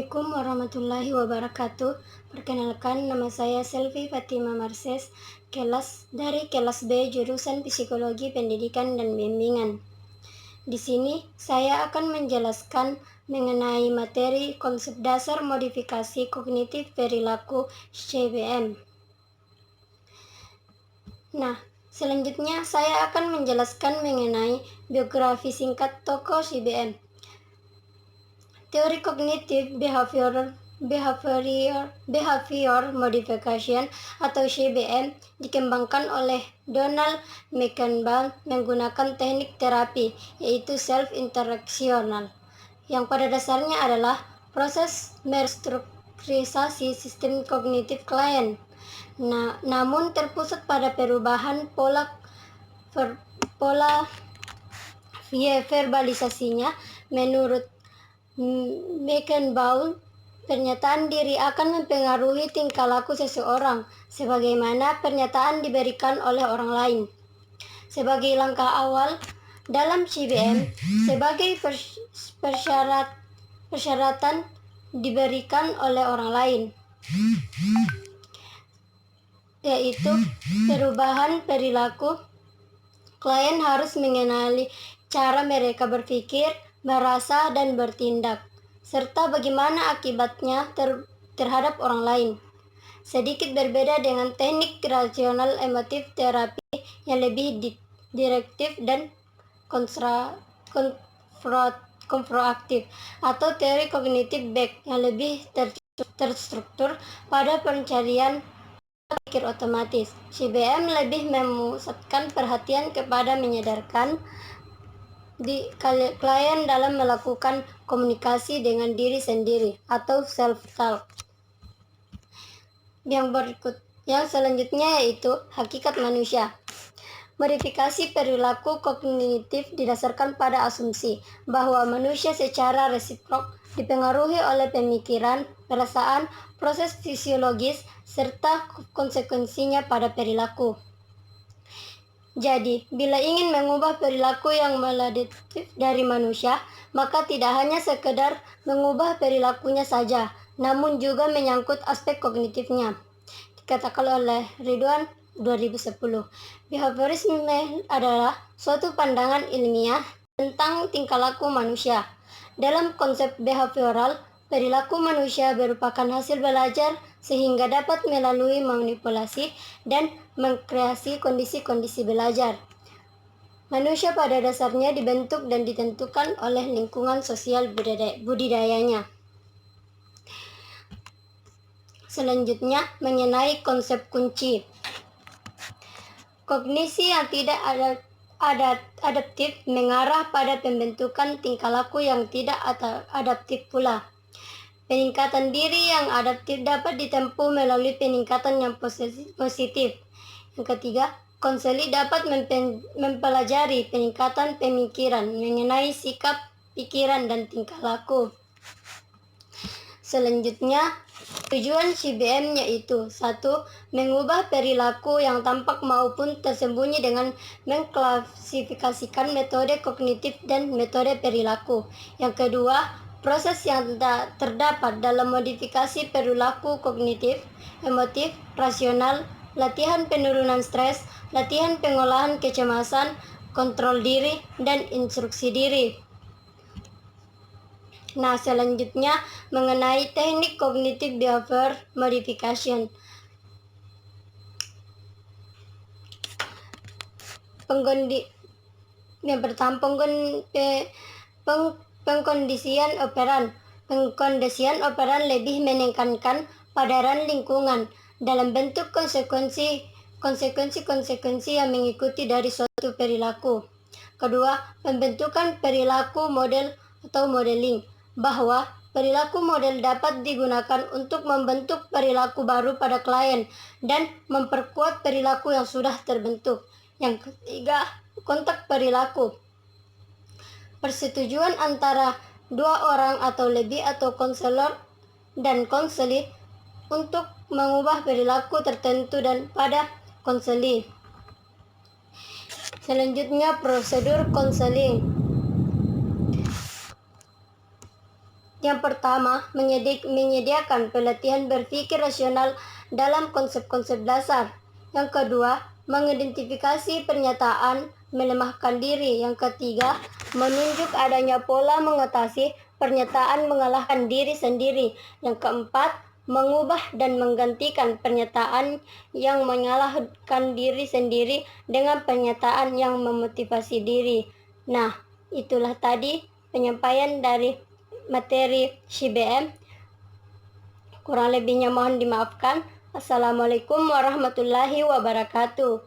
Assalamualaikum warahmatullahi wabarakatuh. Perkenalkan, nama saya Selvi Fatima Marses, dari kelas B jurusan Psikologi Pendidikan dan Bimbingan. Di sini saya akan menjelaskan mengenai materi konsep dasar modifikasi kognitif perilaku CBM. Nah, selanjutnya saya akan menjelaskan mengenai biografi singkat tokoh CBM. Teori kognitif behavior modification atau CBM dikembangkan oleh Donald McCampbell menggunakan teknik terapi yaitu self-interactional yang pada dasarnya adalah proses merestrukturisasi sistem kognitif klien. Namun terpusat pada perubahan pola verbalisasinya. Menurut McCampbell, pernyataan diri akan mempengaruhi tingkah laku seseorang sebagaimana pernyataan diberikan oleh orang lain. Sebagai langkah awal dalam CBM, sebagai persyaratan diberikan oleh orang lain, yaitu perubahan perilaku. Klien harus mengenali cara mereka berpikir, merasa, dan bertindak, serta bagaimana akibatnya terhadap orang lain. Sedikit berbeda dengan teknik rasional emotif terapi yang lebih direktif dan konfrontatif, atau teori kognitif Beck yang lebih terstruktur pada pencarian pikir otomatis. CBM lebih memusatkan perhatian kepada menyadarkan klien dalam melakukan komunikasi dengan diri sendiri atau self-talk. Yang selanjutnya yaitu hakikat manusia. Modifikasi perilaku kognitif didasarkan pada asumsi bahwa manusia secara resiprok dipengaruhi oleh pemikiran, perasaan, proses fisiologis, serta konsekuensinya pada perilaku. Jadi, bila ingin mengubah perilaku yang maladaptif dari manusia, maka tidak hanya sekedar mengubah perilakunya saja, namun juga menyangkut aspek kognitifnya. Dikatakan oleh Ridwan 2010, behaviorisme adalah suatu pandangan ilmiah tentang tingkah laku manusia. Dalam konsep behavioral, perilaku manusia merupakan hasil belajar sehingga dapat melalui manipulasi dan mengkreasi kondisi-kondisi belajar. Manusia pada dasarnya dibentuk dan ditentukan oleh lingkungan sosial budidayanya. Selanjutnya, mengenai konsep kunci. Kognisi yang tidak adaptif mengarah pada pembentukan tingkah laku yang tidak adaptif pula. Peningkatan diri yang adaptif dapat ditempuh melalui peningkatan yang positif. Yang ketiga, konseli dapat mempelajari peningkatan pemikiran mengenai sikap, pikiran, dan tingkah laku. Selanjutnya, tujuan CBM yaitu 1. Mengubah perilaku yang tampak maupun tersembunyi dengan mengklasifikasikan metode kognitif dan metode perilaku. Yang kedua, proses yang terdapat dalam modifikasi perilaku kognitif, emotif, rasional, latihan penurunan stres, latihan pengolahan kecemasan, kontrol diri, dan instruksi diri. Nah, selanjutnya mengenai teknik kognitif behavior modification. Yang pertama, pengkondisian operan. Pengkondisian operan lebih menekankan padaran lingkungan dalam bentuk konsekuensi yang mengikuti dari suatu perilaku. Kedua, pembentukan perilaku model atau modeling, bahwa perilaku model dapat digunakan untuk membentuk perilaku baru pada klien dan memperkuat perilaku yang sudah terbentuk. Yang ketiga, kontak perilaku. Persetujuan antara dua orang atau lebih atau konselor dan konseli untuk mengubah perilaku tertentu dan pada konseli. Selanjutnya, prosedur konseling. Yang pertama, menyediakan pelatihan berpikir rasional dalam konsep-konsep dasar. Yang kedua, mengidentifikasi pernyataan melemahkan diri. Yang ketiga, menunjuk adanya pola mengatasi pernyataan mengalahkan diri sendiri. Yang keempat, mengubah dan menggantikan pernyataan yang menyalahkan diri sendiri dengan pernyataan yang memotivasi diri. Nah, itulah tadi penyampaian dari materi SHBM. Kurang lebihnya mohon dimaafkan. Assalamualaikum warahmatullahi wabarakatuh.